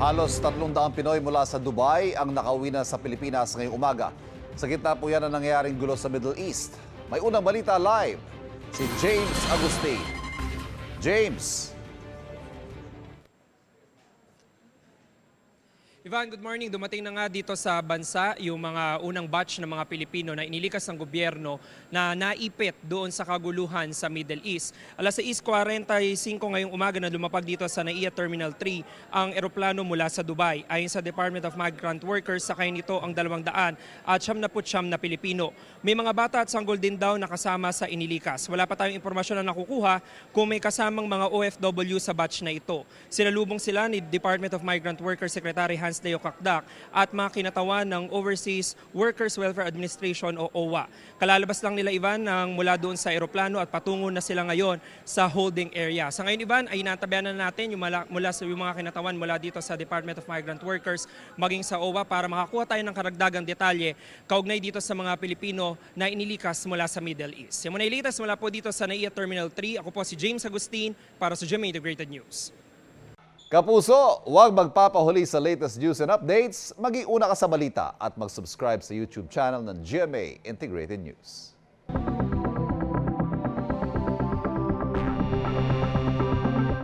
Halos 300 Pinoy mula sa Dubai ang nakauwi na sa Pilipinas ngayong umaga. Sa gitna po yan ang nangyayaring gulo sa Middle East. May unang balita live, si James Agustin. James. Ivan, good morning. Dumating na nga dito sa bansa yung mga unang batch ng mga Pilipino na inilikas ng gobyerno na naipit doon sa kaguluhan sa Middle East. Alas 6:45 ngayong umaga na lumapag dito sa NAIA Terminal 3 ang eroplano mula sa Dubai. Ayon sa Department of Migrant Workers, sakay nito ang 200 at 79 na Pilipino. May mga bata at sanggol din daw nakasama sa inilikas. Wala pa tayong impormasyon na nakukuha kung may kasamang mga OFW sa batch na ito. Sinalubong sila ni Department of Migrant Workers Secretary Hans Leo Kakdak at mga kinatawan ng Overseas Workers Welfare Administration o OWA. Kalalabas lang nila, Ivan, ng mula doon sa eroplano at patungo na sila ngayon sa holding area. Sa ngayon, Ivan, ay natabayan na natin yung mula sa mga kinatawan mula dito sa Department of Migrant Workers maging sa OWA para makakuha tayo ng karagdagang detalye kaugnay dito sa mga Pilipino na inilikas mula sa Middle East. Yung muna ilitas mula po dito sa NAIA Terminal 3, ako po si James Agustin para sa GMA Integrated News. Kapuso, huwag magpapahuli sa latest news and updates. Mag-iuna ka sa balita at mag-subscribe sa YouTube channel ng GMA Integrated News.